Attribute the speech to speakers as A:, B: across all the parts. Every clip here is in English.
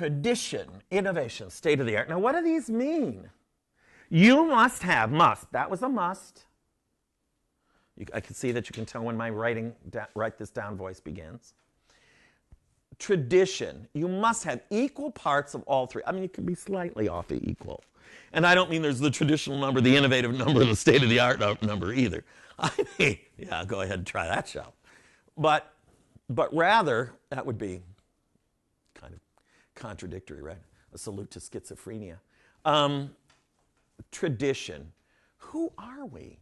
A: tradition, innovation, state of the art. Now, what do these mean? You must have, must. That was a must. I can see that you can tell when my write this down voice begins. Tradition. You must have equal parts of all three. I mean, you can be slightly off the equal. And I don't mean there's the traditional number, the innovative number, the state-of-the-art number either. I mean, yeah, go ahead and try that show. But rather, that would be kind of contradictory, right? A salute to schizophrenia. Tradition. Who are we?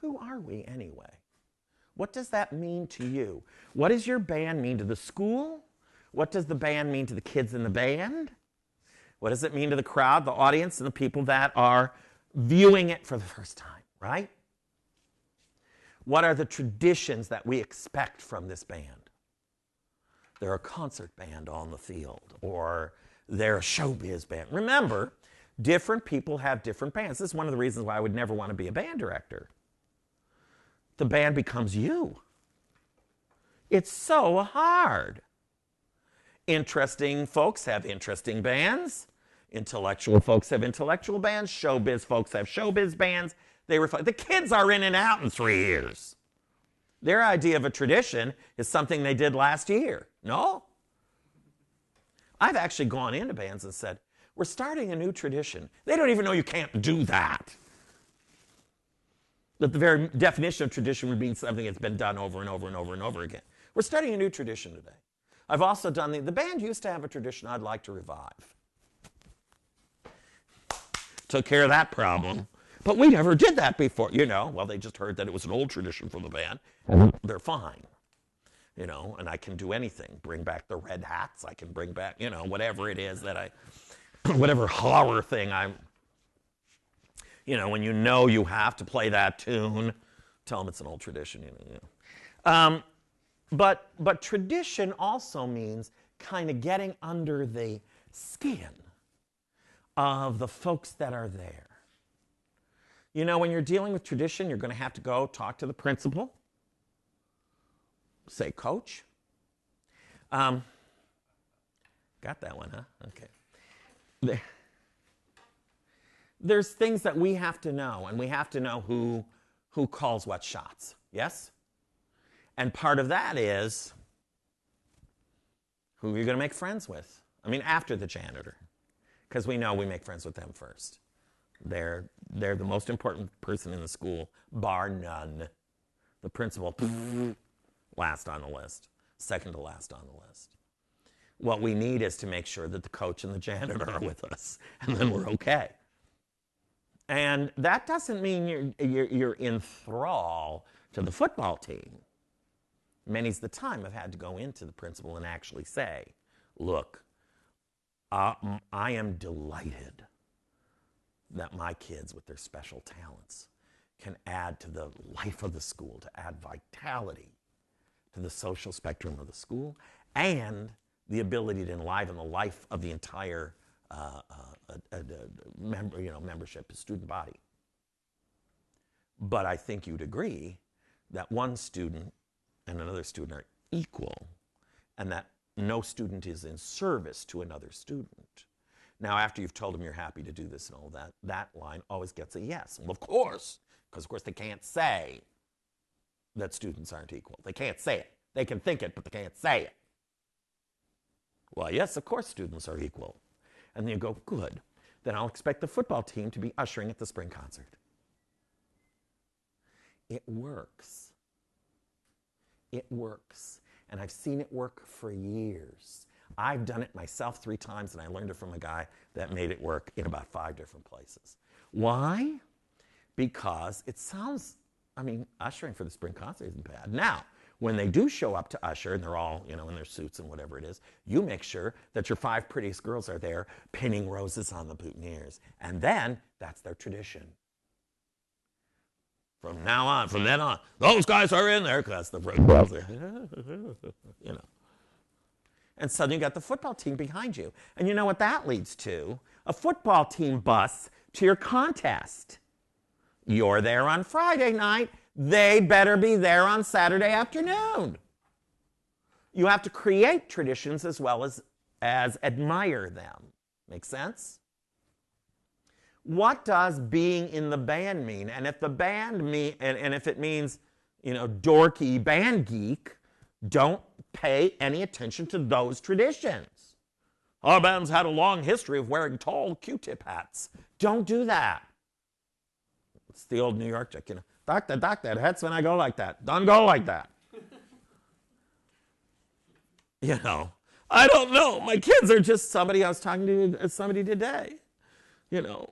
A: Who are we anyway? What does that mean to you? What does your band mean to the school? What does the band mean to the kids in the band? What does it mean to the crowd, the audience, and the people that are viewing it for the first time, right? What are the traditions that we expect from this band? They're a concert band on the field, or they're a showbiz band. Remember, different people have different bands. This is one of the reasons why I would never want to be a band director. The band becomes you. It's so hard. Interesting folks have interesting bands. Intellectual folks have intellectual bands. Showbiz folks have showbiz bands. They reflect. The kids are in and out in 3 years. Their idea of a tradition is something they did last year. No? I've actually gone into bands and said, we're starting a new tradition. They don't even know you can't do that. That the very definition of tradition would mean something that's been done over and over and over and over again. We're starting a new tradition today. I've also done the band used to have a tradition I'd like to revive. Took care of that problem. But we never did that before. You know, well, they just heard that it was an old tradition for the band. And they're fine. You know, and I can do anything. Bring back the red hats. I can bring back, you know, whatever it is that whatever horror thing you know, when you have to play that tune, tell them it's an old tradition. You know. But tradition also means kind of getting under the skin of the folks that are there. You know, when you're dealing with tradition, you're going to have to go talk to the principal. Say, Coach. Got that one, huh? Okay. There's things that we have to know, and we have to know who calls what shots. Yes? And part of that is who you're going to make friends with. I mean, after the janitor. Because we know we make friends with them first. They're the most important person in the school, bar none. The principal, last on the list. Second to last on the list. What we need is to make sure that the coach and the janitor are with us, and then we're okay. And that doesn't mean you're in thrall to the football team. Many's the time I've had to go into the principal and actually say, look, I am delighted that my kids with their special talents can add to the life of the school, to add vitality to the social spectrum of the school, and the ability to enliven the life of the entire membership, student body. But I think you'd agree that one student and another student are equal, and that no student is in service to another student. Now, after you've told them you're happy to do this and all that line always gets a yes. Well, of course, because of course they can't say that students aren't equal. They can't say it. They can think it, but they can't say it. Well, yes, of course students are equal. And then you go, good. Then I'll expect the football team to be ushering at the spring concert. It works. It works. And I've seen it work for years. I've done it myself 3 times, and I learned it from a guy that made it work in about 5 different places. Why? Because it sounds, ushering for the spring concert isn't bad. Now, when they do show up to usher, and they're all, in their suits and whatever it is, you make sure that your 5 prettiest girls are there pinning roses on the boutonnieres. And then, that's their tradition. From then on, those guys are in there, because the girls are, And suddenly you got the football team behind you. And you know what that leads to? A football team bus to your contest. You're there on Friday night. They better be there on Saturday afternoon. You have to create traditions as well as admire them. Make sense? What does being in the band mean? And if the band and if it means, dorky band geek, don't pay any attention to those traditions. Our band's had a long history of wearing tall Q-tip hats. Don't do that. It's the old New York trick, Doctor, that hurts when I go like that. Don't go like that. I don't know. My kids are just somebody I was talking to, somebody today.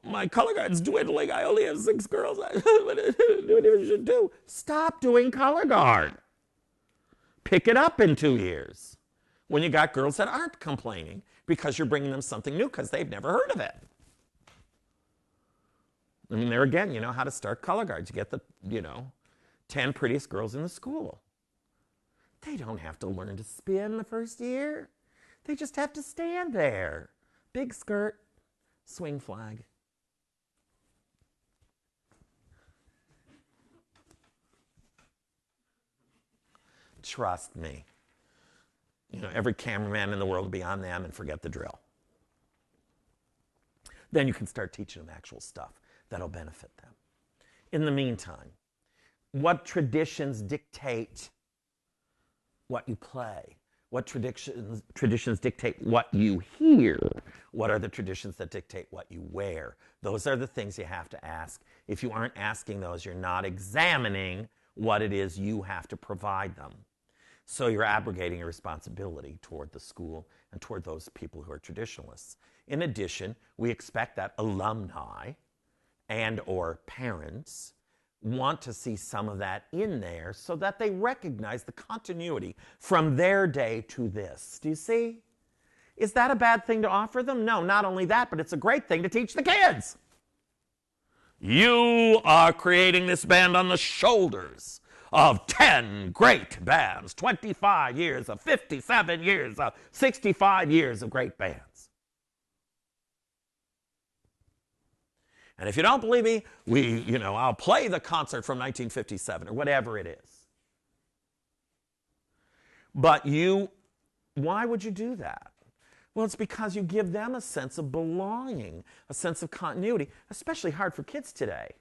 A: My color guard's dwindling. I only have 6 girls. What should do? Stop doing color guard. Pick it up in 2 years. When you got girls that aren't complaining because you're bringing them something new because they've never heard of it. There again, how to start color guards. You get the, 10 prettiest girls in the school. They don't have to learn to spin the first year. They just have to stand there. Big skirt, swing flag. Trust me. Every cameraman in the world will be on them and forget the drill. Then you can start teaching them actual stuff that'll benefit them. In the meantime, what traditions dictate what you play? What traditions dictate what you hear? What are the traditions that dictate what you wear? Those are the things you have to ask. If you aren't asking those, you're not examining what it is you have to provide them. So you're abrogating your responsibility toward the school and toward those people who are traditionalists. In addition, we expect that alumni and or parents want to see some of that in there so that they recognize the continuity from their day to this. Do you see? Is that a bad thing to offer them? No, not only that, but it's a great thing to teach the kids. You are creating this band on the shoulders of 10 great bands, 25 years of 57 years of 65 years of great bands. And if you don't believe me, I'll play the concert from 1957 or whatever it is. But why would you do that? Well, it's because you give them a sense of belonging, a sense of continuity, especially hard for kids today.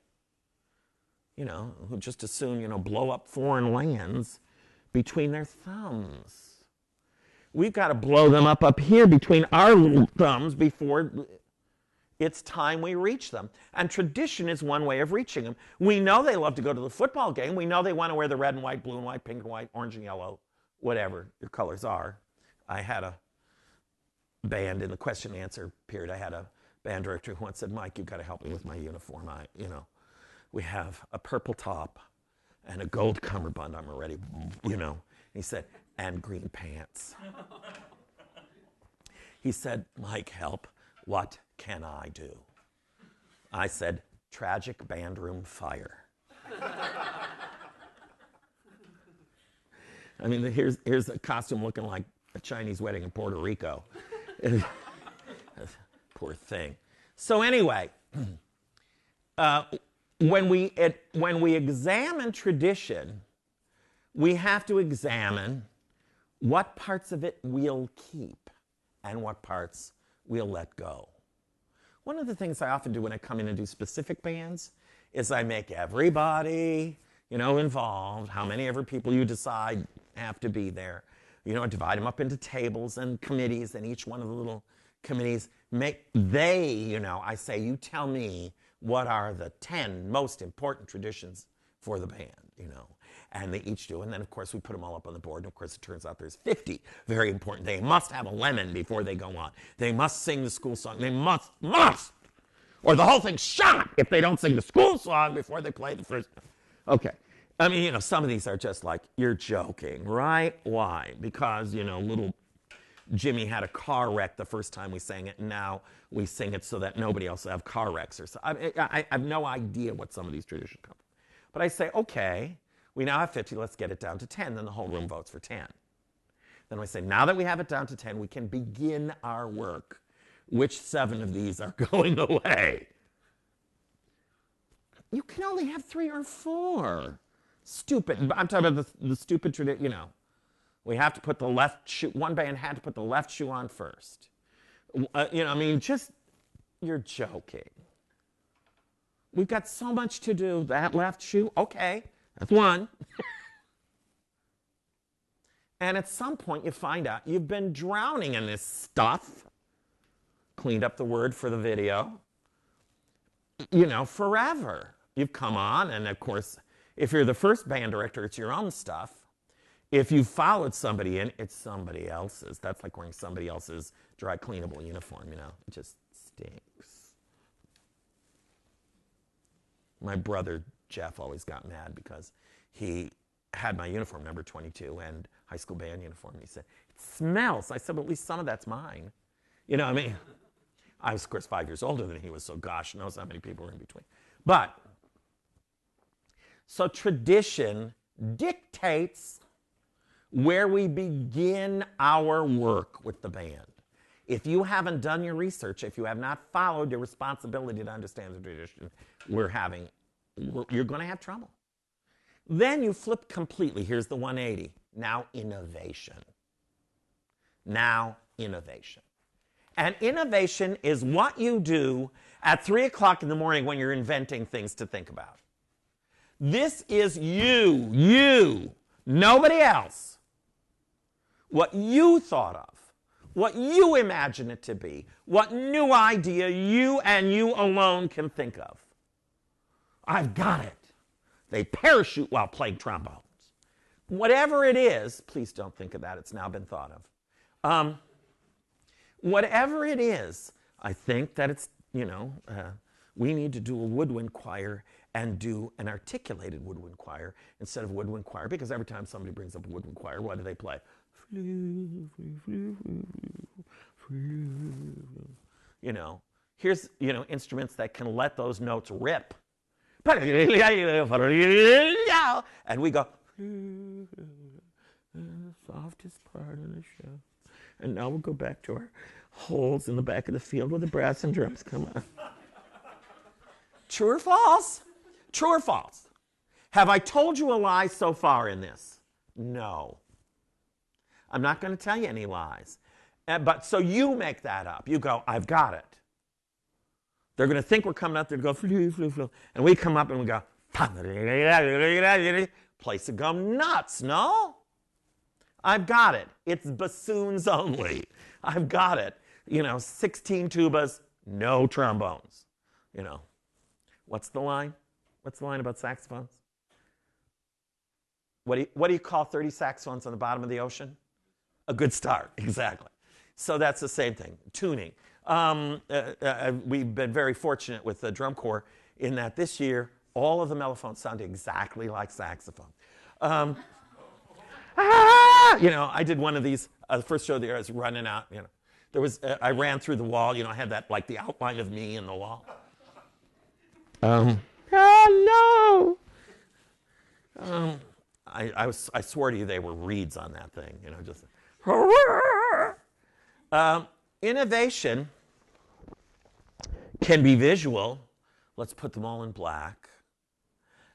A: Who just as soon, blow up foreign lands between their thumbs. We've got to blow them up here between our little thumbs before it's time we reach them. And tradition is one way of reaching them. We know they love to go to the football game. We know they want to wear the red and white, blue and white, pink and white, orange and yellow, whatever your colors are. I had a band in the question and answer period. I had a band director who once said, Mike, you've got to help me with my uniform. We have a purple top and a gold cummerbund. I'm already, He said, and green pants. He said, Mike, help. What can I do? I said, tragic band room fire. Here's a costume looking like a Chinese wedding in Puerto Rico. Poor thing. So anyway, when we examine tradition, we have to examine what parts of it we'll keep and what parts we'll let go. One of the things I often do when I come in and do specific bands is I make everybody, involved, how many ever people you decide have to be there. Divide them up into tables and committees, and each one of the little committees I say, you tell me what are the 10 most important traditions for the band, And they each do. And then, of course, we put them all up on the board. And, of course, it turns out there's 50 very important. They must have a lemon before they go on. They must sing the school song. They must. Or the whole thing's shot if they don't sing the school song before they play the first. Okay. Some of these are just like, you're joking, right? Why? Because, little Jimmy had a car wreck the first time we sang it, and now we sing it so that nobody else will have car wrecks. Or so. I have no idea what some of these traditions come from. But I say, okay, we now have 50, let's get it down to 10. Then the whole room votes for 10. Then we say, now that we have it down to 10, we can begin our work. Which 7 of these are going away? You can only have 3 or 4. Stupid. I'm talking about the stupid tradition, We have to put the left shoe, one band had to put the left shoe on first. I mean, just, you're joking. We've got so much to do. That left shoe, okay, that's one. And at some point you find out you've been drowning in this stuff. Cleaned up the word for the video. Forever. You've come on, and of course, if you're the first band director, it's your own stuff. If you followed somebody in, it's somebody else's. That's like wearing somebody else's dry cleanable uniform, It just stinks. My brother Jeff always got mad because he had my uniform, number 22, and high school band uniform. He said, it smells. I said, well, at least some of that's mine. I was, of course, 5 years older than he was, so gosh knows how many people were in between. But, so tradition dictates where we begin our work with the band. If you haven't done your research, if you have not followed your responsibility to understand the tradition you're going to have trouble. Then you flip completely. Here's the 180. Now innovation. Now innovation. And innovation is what you do at 3 o'clock in the morning when you're inventing things to think about. This is you, nobody else. What you thought of, what you imagine it to be, what new idea you and you alone can think of. I've got it. They parachute while playing trombones. Whatever it is, please don't think of that. It's now been thought of. Whatever it is, I think that it's, we need to do a woodwind choir and do an articulated woodwind choir instead of woodwind choir, because every time somebody brings up a woodwind choir, what do they play? Here's, instruments that can let those notes rip. And we go, the softest part of the show. And now we'll go back to our holes in the back of the field where the brass and drums come on. True or false? True or false? Have I told you a lie so far in this? No. I'm not going to tell you any lies. But so you make that up. You go, I've got it. They're going to think we're coming up there to go, flu, flu, flu. And we come up and we go, place to go nuts, no? I've got it. It's bassoons only. I've got it. 16 tubas, no trombones. What's the line? What's the line about saxophones? What do you call 30 saxophones on the bottom of the ocean? A good start, exactly. So that's the same thing, tuning. We've been very fortunate with the drum corps in that this year, all of the mellophones sound exactly like saxophone. I did one of these, the first show there, I was running out, I ran through the wall, I had that, like the outline of me in the wall. No! I swore to you they were reeds on that thing, just. Innovation can be visual. Let's put them all in black.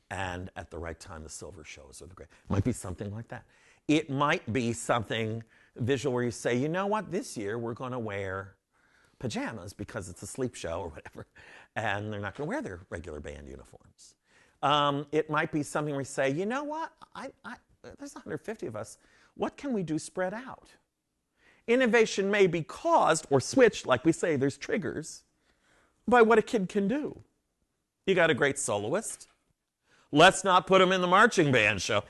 A: And at the right time, the silver shows or the gray. It might be something like that. It might be something visual where you say, you know what, this year we're going to wear pajamas because it's a sleep show or whatever. And they're not going to wear their regular band uniforms. It might be something where you say, you know what, there's 150 of us. What can we do spread out? Innovation may be caused or switched, like we say, there's triggers, by what a kid can do. You got a great soloist. Let's not put him in the marching band show.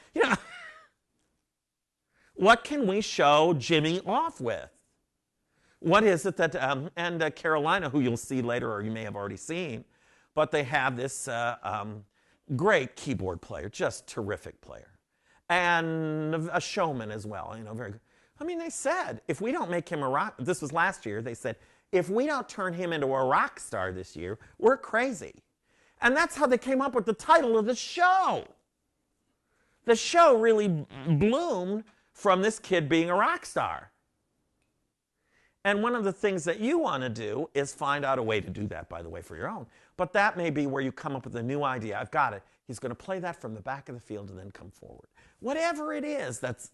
A: What can we show Jimmy off with? What is it that, and Carolina, who you'll see later or you may have already seen, but they have this great keyboard player, just terrific player. And a showman as well, very good. They said, if we don't make him a rock, this was last year, they said, if we don't turn him into a rock star this year, we're crazy. And that's how they came up with the title of the show. The show really bloomed from this kid being a rock star. And one of the things that you want to do is find out a way to do that, by the way, for your own. But that may be where you come up with a new idea. I've got it. He's going to play that from the back of the field and then come forward. Whatever it is that's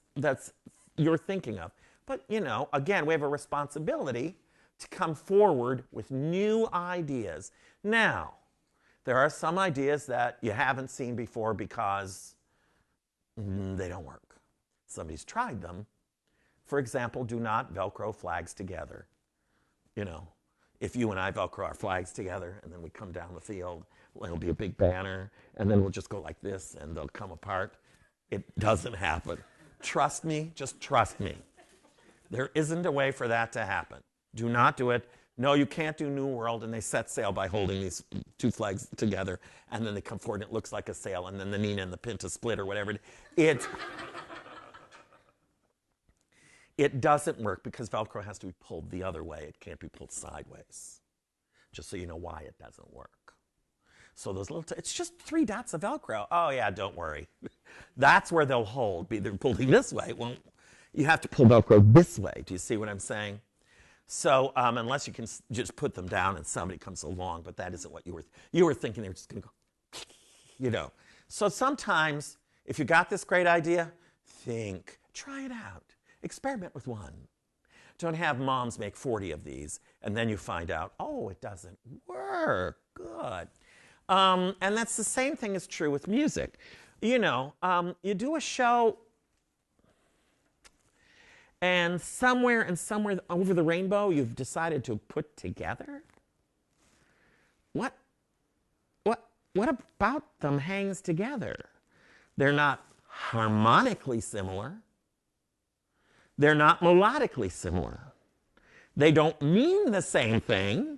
A: you're thinking of. But, again, we have a responsibility to come forward with new ideas. Now, there are some ideas that you haven't seen before because they don't work. Somebody's tried them. For example, do not Velcro flags together. If you and I Velcro our flags together and then we come down the field, it'll be a big banner, and then we'll just go like this and they'll come apart. It doesn't happen. Trust me, just trust me. There isn't a way for that to happen. Do not do it. No, you can't do New World, and they set sail by holding these two flags together, and then they come forward and it looks like a sail, and then the Nina and the Pinta split or whatever. It doesn't work because Velcro has to be pulled the other way. It can't be pulled sideways. Just so you know why it doesn't work. So those it's just 3 dots of Velcro. Oh yeah, don't worry. That's where they'll hold. They're pulling this way. Well, you have to pull Velcro this way. Do you see what I'm saying? So unless you can just put them down and somebody comes along, but that isn't what you were thinking. They were just going to go, So sometimes if you got this great idea, try it out. Experiment with one. Don't have moms make 40 of these, and then you find out, oh, it doesn't work. Good. And that's the same thing is true with music. You do a show, and somewhere over the rainbow, you've decided to put together. What about them hangs together? They're not harmonically similar. They're not melodically similar. They don't mean the same thing.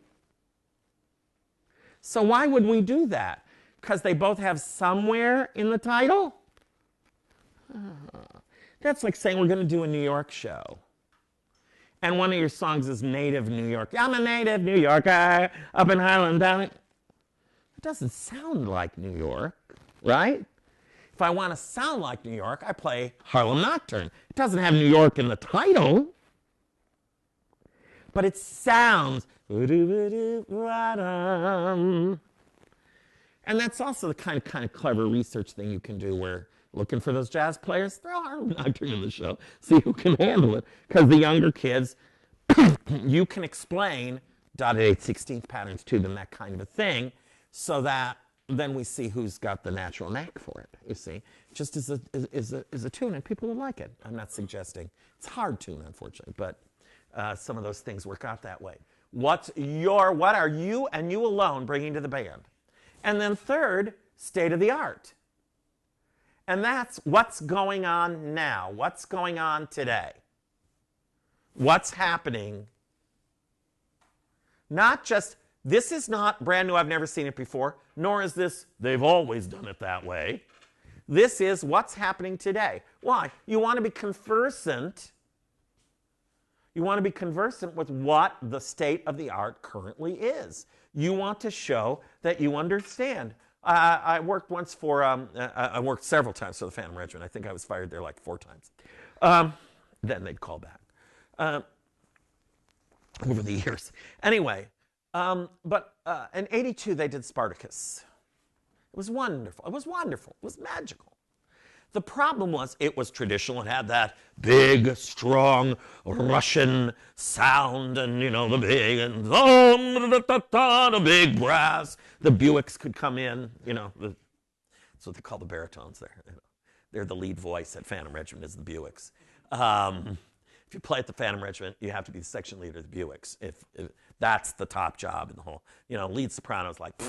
A: So why would we do that? Because they both have somewhere in the title? That's like saying we're going to do a New York show. And one of your songs is Native New York. I'm a native New Yorker up in Highland Valley. It doesn't sound like New York, right? If I want to sound like New York, I play Harlem Nocturne. It doesn't have New York in the title, but it sounds. And that's also the kind of clever research thing you can do where looking for those jazz players, throw Harlem Nocturne in the show, see who can handle it. Because the younger kids, you can explain dotted 8/16 patterns to them, that kind of a thing, so that then we see who's got the natural knack for it, you see. Just as a tune, and people will like it. I'm not suggesting. It's a hard tune, unfortunately, but some of those things work out that way. What are you and you alone bringing to the band? And then third, state of the art. And that's what's going on now. What's going on today? What's happening? Not just, this is not brand new, I've never seen it before, nor is this, they've always done it that way. This is what's happening today. Why? You want to be conversant. You want to be conversant with what the state of the art currently is. You want to show that you understand. I worked once for, I worked several times for the Phantom Regiment. I think I was fired there like 4 times. Then they'd call back over the years. Anyway, but in '82 they did Spartacus. It was wonderful. It was wonderful. It was magical. The problem was it was traditional. It had that big, strong Russian sound and, the big, and the big brass. The Buicks could come in, that's what they call the baritones there. They're the lead voice at Phantom Regiment is the Buicks. If you play at the Phantom Regiment, you have to be the section leader of the Buicks. If that's the top job in the whole, lead soprano's like,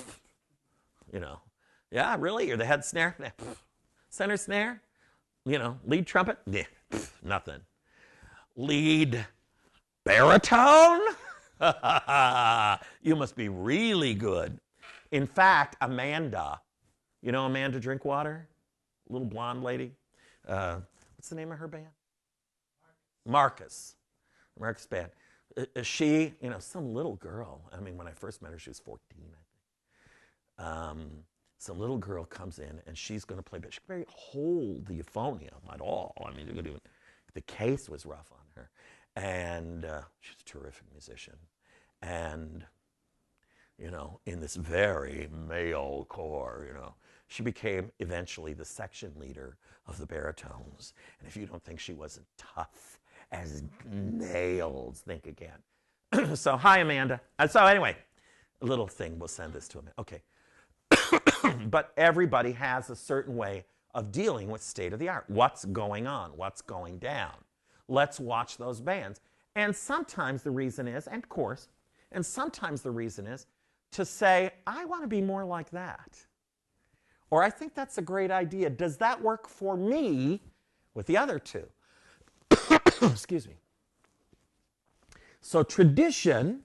A: yeah, really? You're the head snare? Center snare? Lead trumpet? Yeah, nothing. Lead baritone? You must be really good. In fact, Amanda, Amanda Drinkwater? Little blonde lady. What's the name of her band? Marcus Band. She, some little girl. I mean, when I first met her, she was 14, I think. Some little girl comes in, and she's going to play, but she can't hold the euphonium at all. I mean, the case was rough on her. And she's a terrific musician. And you know, in this very male corps, you know. She became eventually the section leader of the baritones. And if you don't think she wasn't tough as nails, think again. So, hi, Amanda. So anyway, a little thing, we'll send this to Amanda. Okay. But everybody has a certain way of dealing with state of the art. What's going on? What's going down? Let's watch those bands. And sometimes the reason is, and of course, and sometimes the reason is to say, I want to be more like that. Or I think that's a great idea. Does that work for me with the other two? Excuse me. So tradition,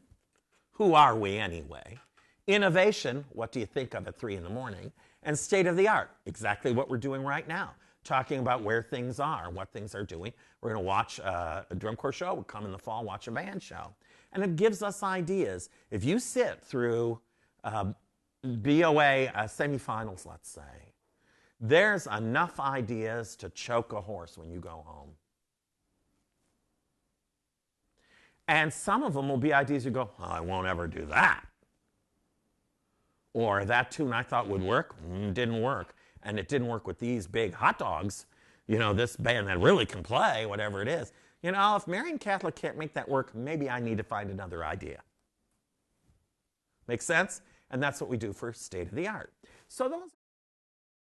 A: who are we anyway? Innovation, what do you think of at 3 in the morning? And state of the art, exactly what we're doing right now. Talking about where things are, what things are doing. We're going to watch a drum corps show. We'll come in the fall, watch a band show. And it gives us ideas. If you sit through BOA semifinals, let's say, there's enough ideas to choke a horse when you go home. And some of them will be ideas you go, oh, I won't ever do that. Or that tune I thought would work, didn't work. And it didn't work with these big hot dogs. You know, this band that really can play, whatever it is. You know, if Marian Catholic can't make that work, maybe I need to find another idea. Make sense? And that's what we do for state of the art. So those